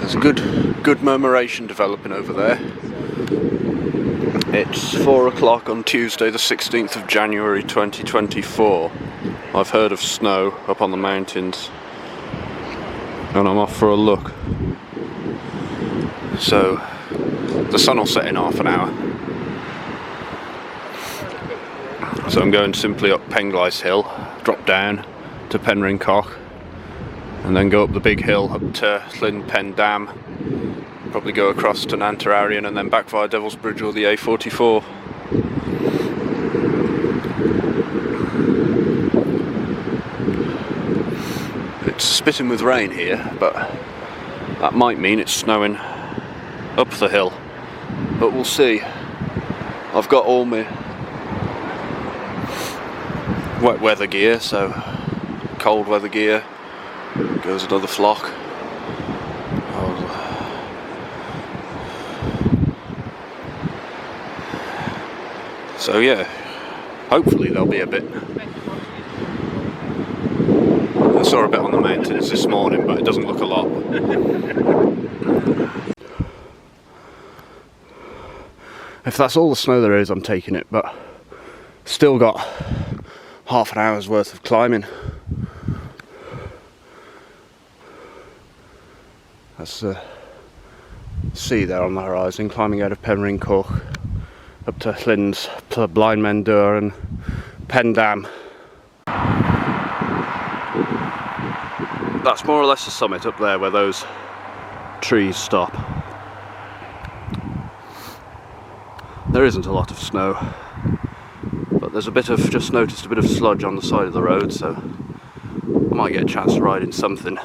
There's a good murmuration developing over there. It's 4 o'clock on Tuesday the 16th of January 2024. I've heard of snow up on the mountains and I'm off for a look. So the sun will set in half an hour. So I'm going simply up Penglice Hill, drop down to Penrhyn-Coch, and then go up the big hill up to Llyn Dam, probably go across to Nant-yr-arian and then back via Devil's Bridge or the A44. It's spitting with rain here, but that might mean it's snowing up the hill, but we'll see. I've got all my wet weather gear, so cold weather gear goes another flock. So yeah, hopefully there'll be a bit. I saw a bit on the mountains this morning, but it doesn't look a lot. If that's all the snow there is, I'm taking it, but still got half an hour's worth of climbing. That's the sea there on the horizon, climbing out of Penrhyn-Coch up to Llyn's Blind Men Dŵr and Pen Dam. That's more or less the summit up there where those trees stop. There isn't a lot of snow, but there's just noticed a bit of sludge on the side of the road, so I might get a chance to ride in something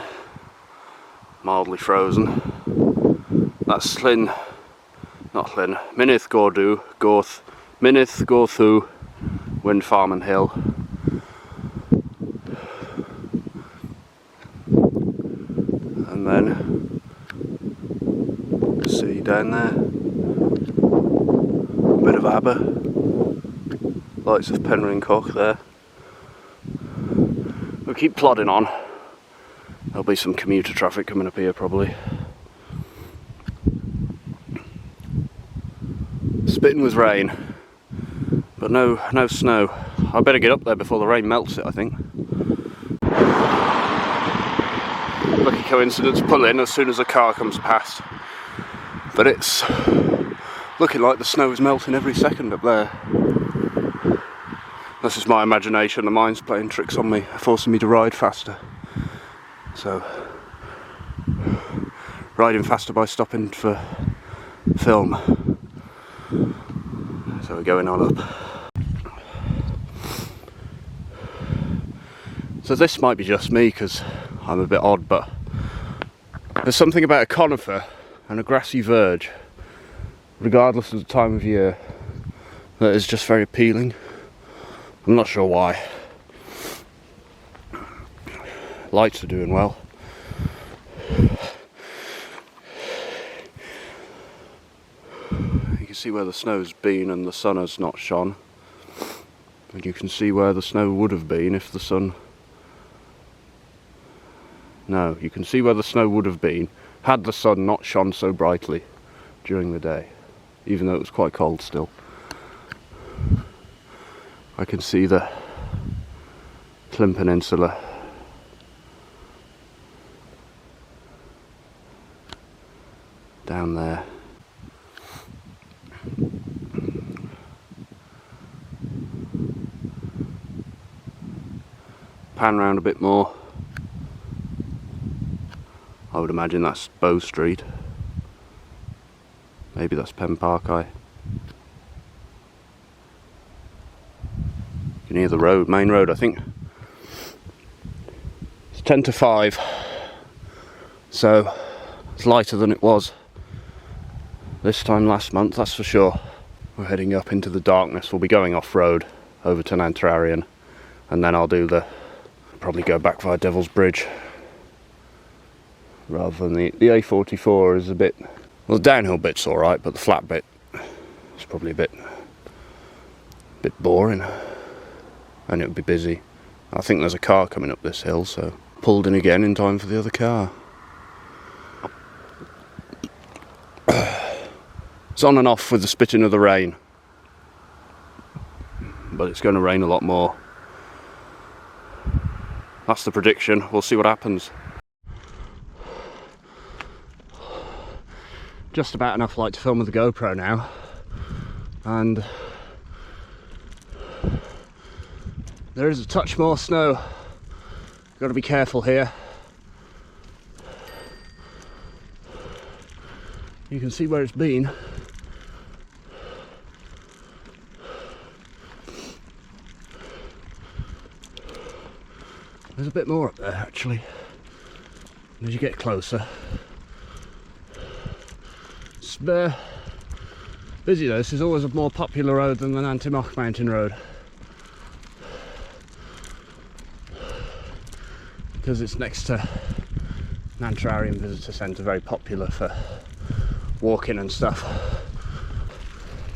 mildly frozen. That's Mynydd Gorthw Wind Farm and Hill. And then, see down there, a bit of Aber, lights of Penrhyn-Coch there. We'll keep plodding on. There'll be some commuter traffic coming up here probably. Spitting with rain, but no snow. I better get up there before the rain melts it, I think. Lucky coincidence, pull in as soon as a car comes past. But it's looking like the snow is melting every second up there. This is my imagination, the mind's playing tricks on me, forcing me to ride faster. So, riding faster by stopping for film. So we're going on up. So this might be just me because I'm a bit odd, but there's something about a conifer and a grassy verge, regardless of the time of year, that is just very appealing. I'm not sure why. Lights are doing well. You can see where the snow's been and the sun has not shone. And you can see where the snow would have been if the sun... No, you can see where the snow would have been had the sun not shone so brightly during the day, even though it was quite cold still. I can see the Llyn Peninsula. Down there. Pan round a bit more. I would imagine that's Bow Street. Maybe that's Pen Parkeye. You can hear the road, main road I think. It's 10 to 5, so it's lighter than it was this time last month, that's for sure. We're heading up into the darkness. We'll be going off-road over to Nant-yr-arian, and then I'll probably go back via Devil's Bridge rather than the A44 is a bit, well, the downhill bit's alright, but the flat bit is probably a bit boring, and it would be busy. I think there's a car coming up this hill, so pulled in again in time for the other car. It's on and off with the spitting of the rain, but it's going to rain a lot more. That's the prediction. We'll see what happens. Just about enough light to film with the GoPro now, and there is a touch more snow. Got to be careful here. You can see where it's been. There's a bit more up there actually as you get closer. It's busy though. This is always a more popular road than the Nant-yr-arian mountain road, because it's next to Nant-yr-arian Visitor Centre, very popular for walking and stuff.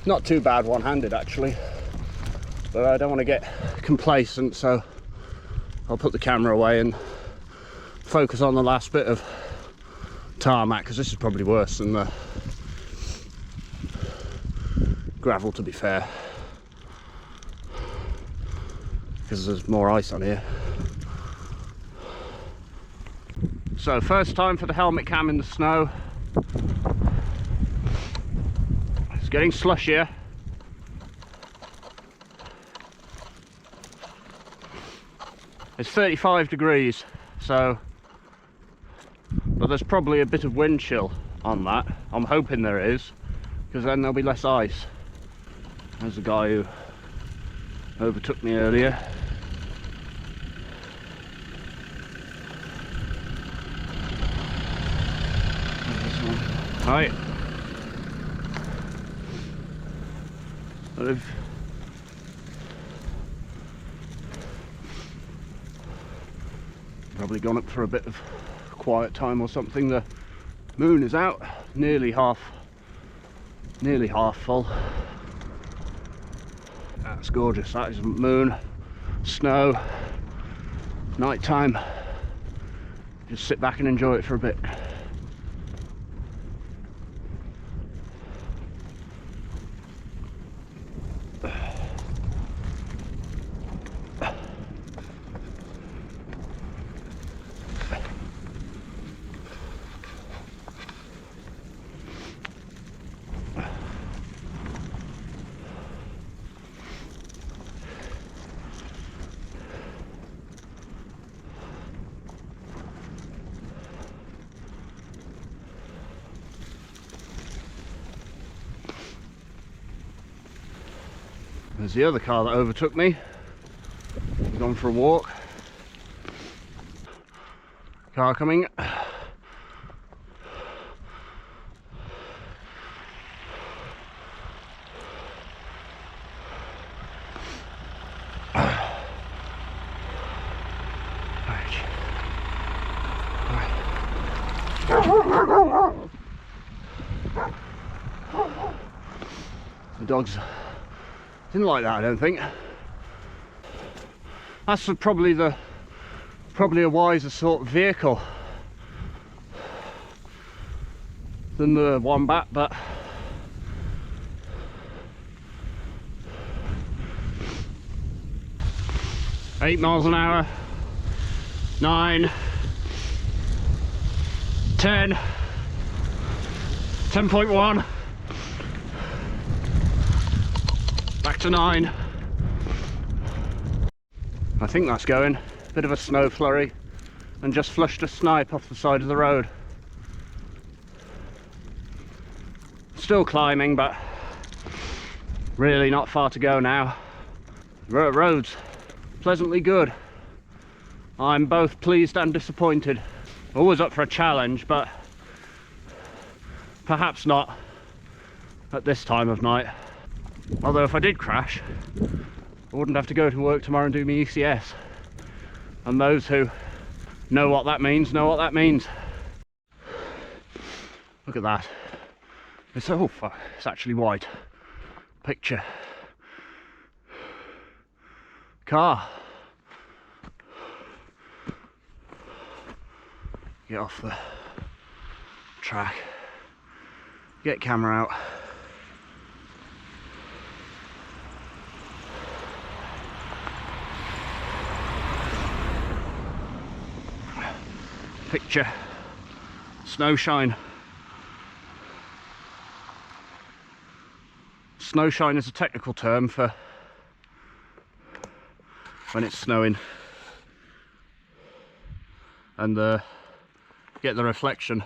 Not too bad one-handed actually, but I don't want to get complacent, so I'll put the camera away and focus on the last bit of tarmac, because this is probably worse than the gravel, to be fair, because there's more ice on here. So first time for the helmet cam in the snow. It's getting slushier. It's 35 degrees, so, but there's probably a bit of wind chill on that. I'm hoping there is, because then there'll be less ice. There's the guy who overtook me earlier. Hi. I've probably gone up for a bit of quiet time or something. The moon is out, nearly half full. That's gorgeous. That is moon, snow, night time. Just sit back and enjoy it for a bit. There's the other car that overtook me. We've gone for a walk. Car coming. The dogs didn't like that, I don't think. That's probably a wiser sort of vehicle than the Wombat, but eight miles an hour, 9, 10, 10.1. Back to 9. I think that's going. Bit of a snow flurry, and just flushed a snipe off the side of the road. Still climbing, but really not far to go now. Road's pleasantly good. I'm both pleased and disappointed. Always up for a challenge, but perhaps not at this time of night. Although if I did crash, I wouldn't have to go to work tomorrow and do my ECS. And those who know what that means, know what that means. Look at that. It's, oh fuck, it's actually white. Picture. Car. Get off the track. Get camera out. picture. Snowshine. Snowshine is a technical term for when it's snowing and get the reflection.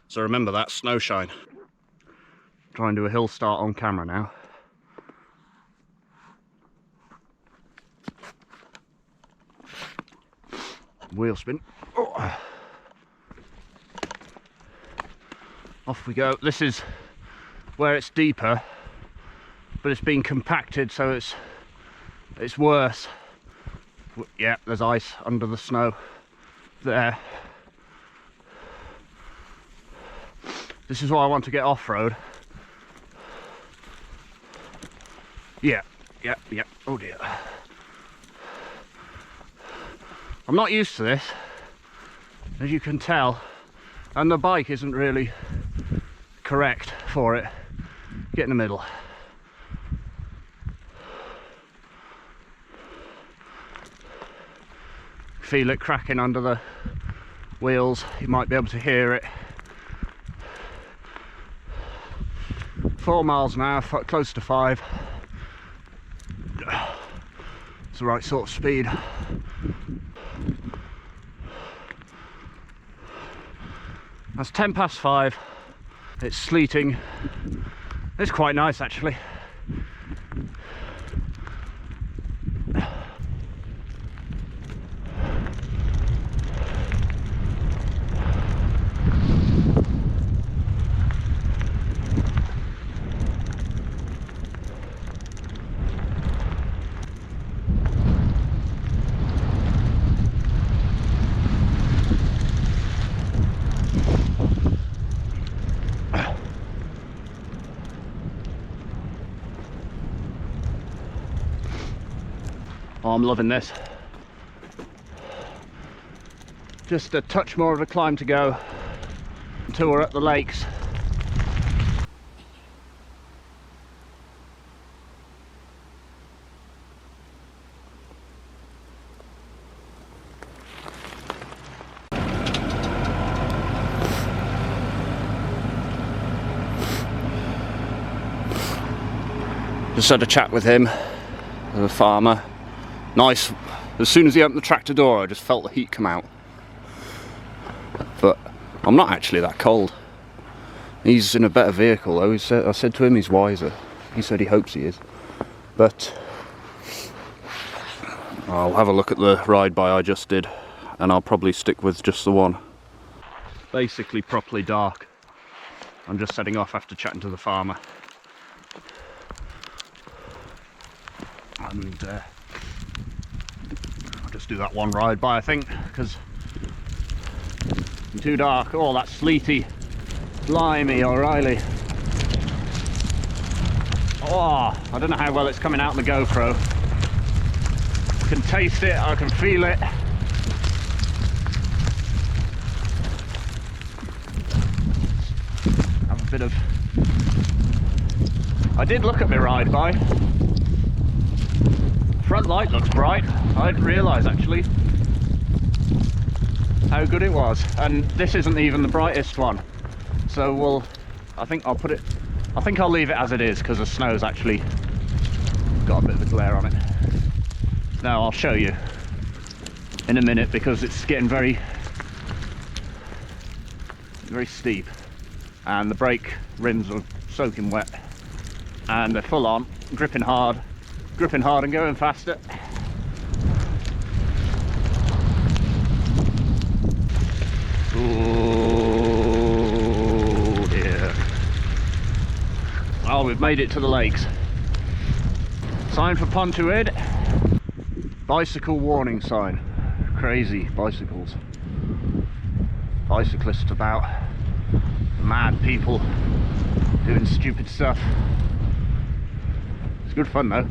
So remember that, snowshine. Try and do a hill start on camera now. Wheel spin. Oh. Off we go. This is where it's deeper, but it's been compacted, so it's worse. Yeah, there's ice under the snow there. This is why I want to get off-road. Yeah. Oh dear. I'm not used to this, as you can tell, and the bike isn't really correct for it. Get in the middle. Feel it cracking under the wheels. You might be able to hear it. 4 miles an hour, close to 5. It's the right sort of speed. That's 10 past 5. It's sleeting. It's quite nice actually. Oh, I'm loving this. Just a touch more of a climb to go until we're at the lakes. Just had a chat with him, the farmer. Nice. As soon as he opened the tractor door, I just felt the heat come out. But I'm not actually that cold. He's in a better vehicle though. I said to him he's wiser. He said he hopes he is. But I'll have a look at the ride by I just did, and I'll probably stick with just the one. Basically properly dark. I'm just setting off after chatting to the farmer. And I'll just do that one ride by, I think, because it's too dark. Oh, that's sleety. Blimey, O'Reilly. Oh, I don't know how well it's coming out in the GoPro. I can taste it, I can feel it. Have a bit of... I did look at my ride by. Front light looks bright. I didn't realise actually how good it was, and this isn't even the brightest one, so I think I'll leave it as it is, because the snow's actually got a bit of a glare on it. Now I'll show you in a minute, because it's getting very steep and the brake rims are soaking wet and they're full on, gripping hard and going faster. Oh dear. Oh, we've made it to the lakes. Sign for Pontuid. Bicycle warning sign. Crazy bicycles. Bicyclists about. Mad people doing stupid stuff. It's good fun though.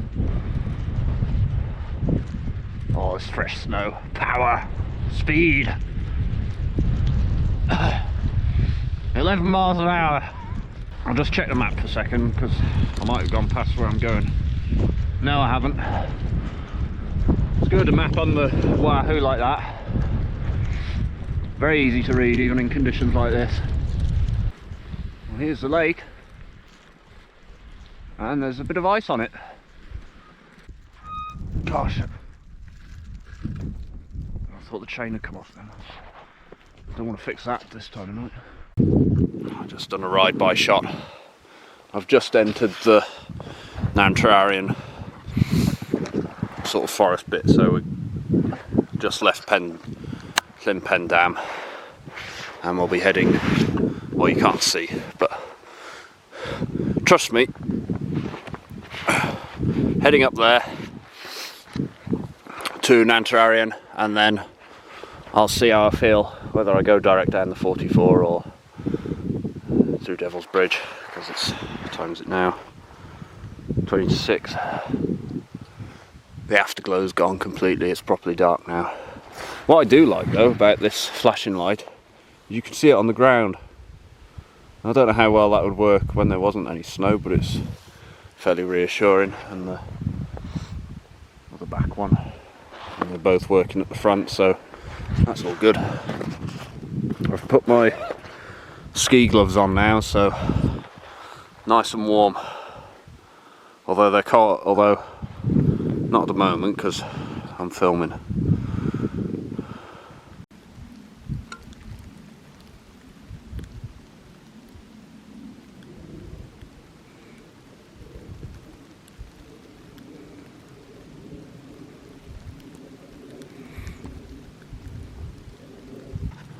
Oh, it's fresh snow. Power. Speed. 11 miles an hour. I'll just check the map for a second, because I might have gone past where I'm going. No, I haven't. It's good to map on the Wahoo like that. Very easy to read even in conditions like this. Well, here's the lake, and there's a bit of ice on it. Gosh, I thought the chain had come off then. Don't want to fix that this time of night. I've just done a ride-by shot. I've just entered the Nant-yr-arian sort of forest bit, so we just left Llyn Pen Dam, and we'll be heading, well, you can't see, but trust me, heading up there to Nant-yr-arian, and then I'll see how I feel, whether I go direct down the 44 or through Devil's Bridge, because it's, what time is it now? 20 to 6. The afterglow's gone completely, it's properly dark now. What I do like though about this flashing light, you can see it on the ground. I don't know how well that would work when there wasn't any snow, but it's fairly reassuring. And the back one, and they're both working at the front, so that's all good. I've put my ski gloves on now, so nice and warm. Although they're cold, although not at the moment because I'm filming.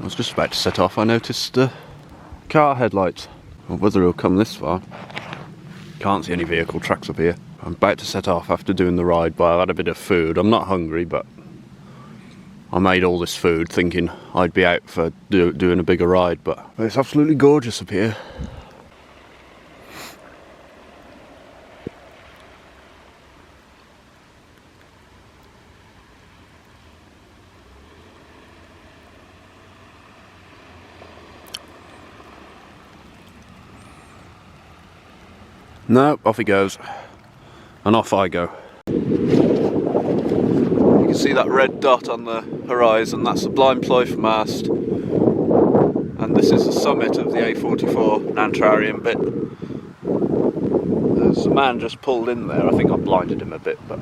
I was just about to set off, I noticed car headlights. Well, whether it'll come this far. Can't see any vehicle tracks up here. I'm about to set off after doing the ride, but I had a bit of food. I'm not hungry, but I made all this food thinking I'd be out for doing a bigger ride, but it's absolutely gorgeous up here. No, off he goes, and off I go. You can see that red dot on the horizon, that's the blind plough mast, and this is the summit of the A44 Nant-yr-arian bit. There's a man just pulled in there, I think I blinded him a bit, but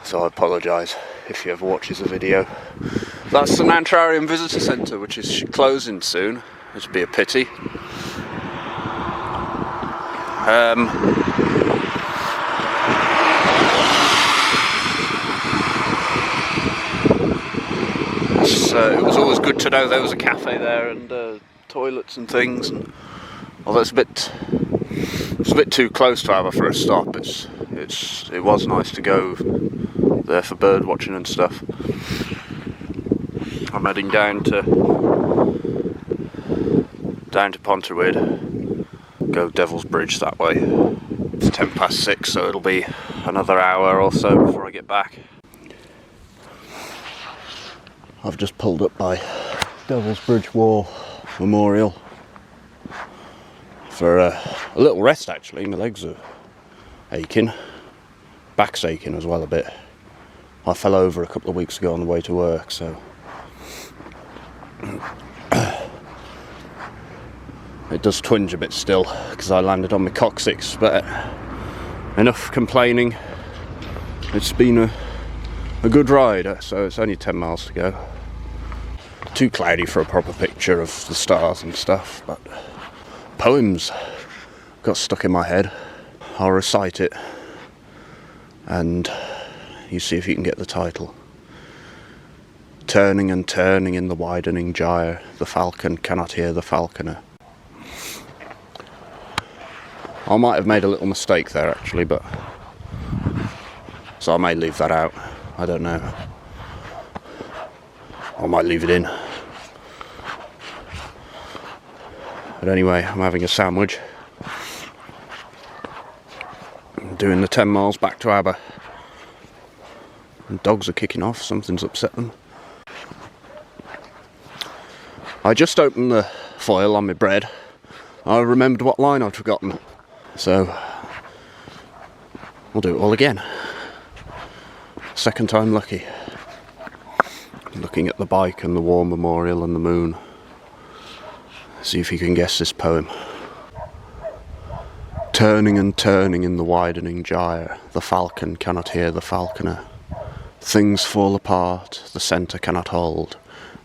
so I apologise if he ever watches the video. That's the Nant-yr-arian Visitor Centre, which is closing soon, which would be a pity. It was always good to know there was a cafe there and toilets and things. And although it's a bit too close to Aber for a stop, it was nice to go there for bird watching and stuff. I'm heading down to Pontywydd. Go Devil's Bridge that way. It's 6:10, so it'll be another hour or so before I get back. I've just pulled up by Devil's Bridge Wall Memorial for a little rest actually. My legs are aching, back's aching as well a bit. I fell over a couple of weeks ago on the way to work, so it does twinge a bit still because I landed on my coccyx, but enough complaining. It's been a good ride, so it's only 10 miles to go. Too cloudy for a proper picture of the stars and stuff, but poems got stuck in my head. I'll recite it and you see if you can get the title. Turning and turning in the widening gyre, the falcon cannot hear the falconer. I might have made a little mistake there actually, but so I may leave that out, I don't know. I might leave it in. But anyway, I'm having a sandwich. I'm doing the 10 miles back to Aber. And dogs are kicking off, something's upset them. I just opened the foil on my bread. I remembered what line I'd forgotten. So, we'll do it all again. Second time lucky. Looking at the bike and the war memorial and the moon. See if you can guess this poem. Turning and turning in the widening gyre, the falcon cannot hear the falconer. Things fall apart, the centre cannot hold.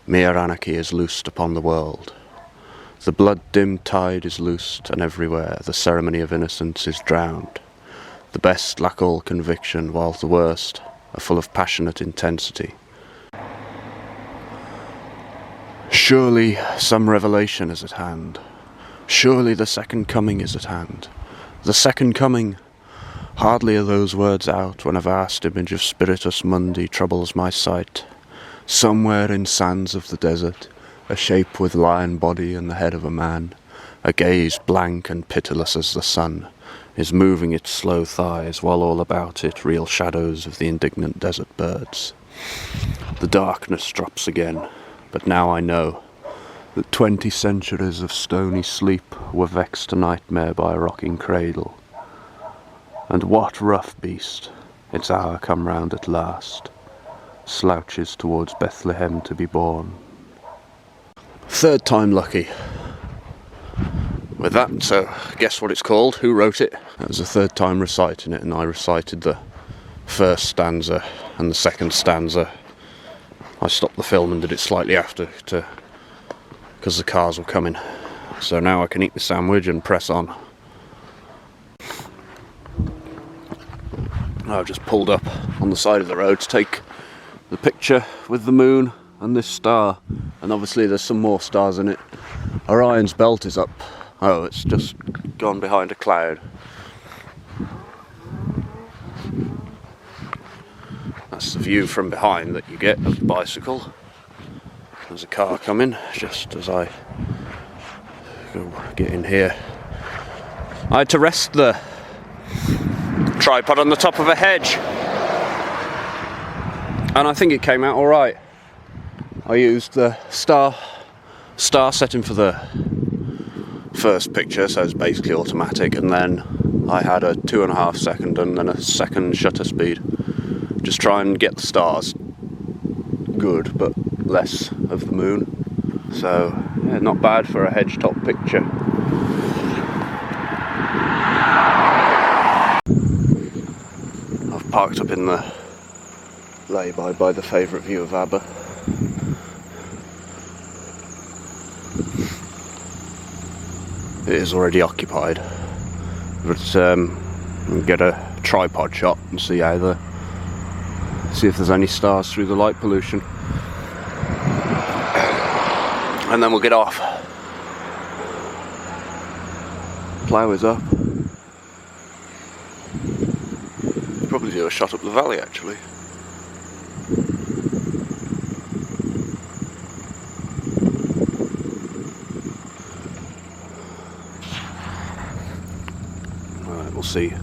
Mere anarchy is loosed upon the world. The blood-dimmed tide is loosed, and everywhere the ceremony of innocence is drowned. The best lack all conviction, while the worst are full of passionate intensity. Surely some revelation is at hand. Surely the second coming is at hand. The second coming! Hardly are those words out when a vast image of Spiritus Mundi troubles my sight. Somewhere in sands of the desert, a shape with lion body and the head of a man, a gaze blank and pitiless as the sun, is moving its slow thighs, while all about it reel shadows of the indignant desert birds. The darkness drops again, but now I know that 20 centuries of stony sleep were vexed to nightmare by a rocking cradle. And what rough beast, its hour come round at last, slouches towards Bethlehem to be born. Third time lucky. With that, so guess what it's called? Who wrote it? That was the third time reciting it, and I recited the first stanza and the second stanza. I stopped the film and did it slightly after because the cars were coming. So now I can eat the sandwich and press on. I've just pulled up on the side of the road to take the picture with the moon and this star, and obviously there's some more stars in it. Orion's belt is up. Oh, it's just gone behind a cloud. That's the view from behind that you get of the bicycle. There's a car coming just as I go get in here. I had to rest the tripod on the top of a hedge, and I think it came out alright. I used the star setting for the first picture, so it's basically automatic, and then I had a 2.5 second and then a second shutter speed. Just try and get the stars good, but less of the moon. So yeah, not bad for a hedge top picture. I've parked up in the lay-by by the favourite view of Aber. It is already occupied, but I'll get a tripod shot and see if there's any stars through the light pollution, and then we'll get off. Plough is up. Probably do a shot up the valley actually. Alright, we'll see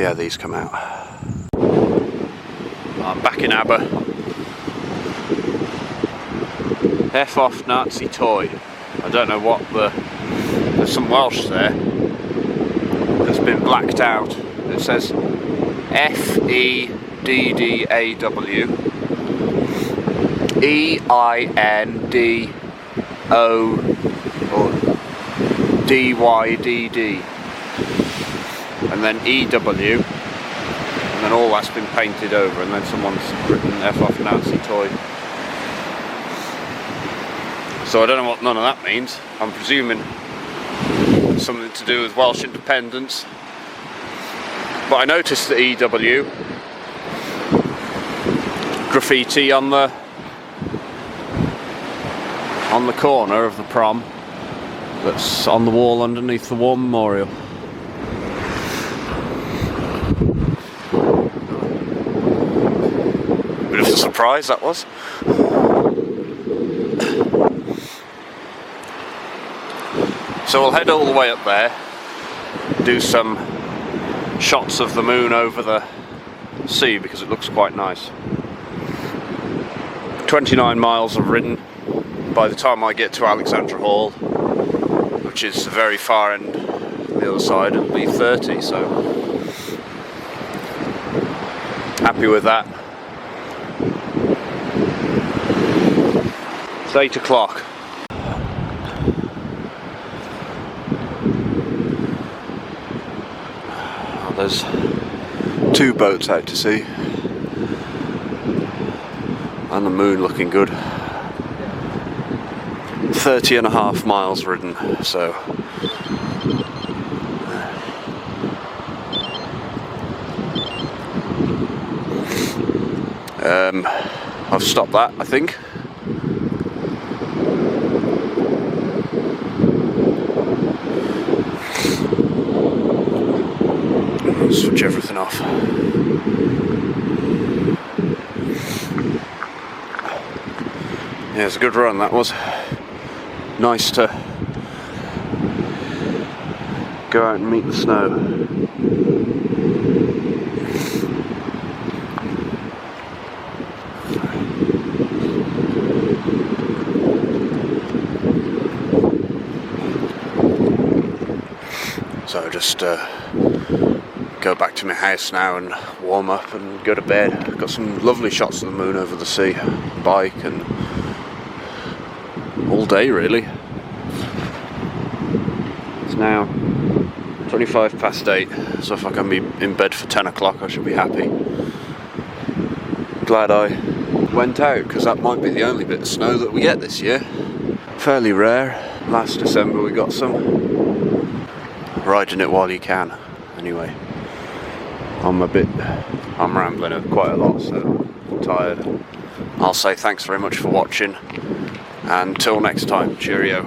how these come out. I'm back in Aber. F off Nazi toy. I don't know what there's some Welsh there that's been blacked out. It says FEDDAW EINDO or DYDD, and then EW, and then all that's been painted over, and then someone's written F off Nazi toy. So I don't know what none of that means. I'm presuming something to do with Welsh independence. But I noticed the EW graffiti on the corner of the prom that's on the wall underneath the War Memorial. Bit of a surprise that was. So we'll head all the way up there, do some shots of the moon over the sea because it looks quite nice. 29 miles I've ridden. By the time I get to Alexandra Hall, which is the very far end, the other side, it'll be 30, so Happy with that. It's 8 o'clock. Oh, there's 2 boats out to sea. And the moon looking good. 30.5 miles ridden, so I've stopped that, I think. I'll switch everything off. Yeah, it's a good run, that was. Nice to go out and meet the snow. So just go back to my house now and warm up and go to bed. I've got some lovely shots of the moon over the sea, bike and all day really. It's now 25 past 8, so if I can be in bed for 10 o'clock I should be happy. Glad I went out, because that might be the only bit of snow that we get this year. Fairly rare. Last December we got some. Riding it while you can. Anyway, I'm rambling quite a lot, so I'm tired. I'll say thanks very much for watching, and until next time, cheerio.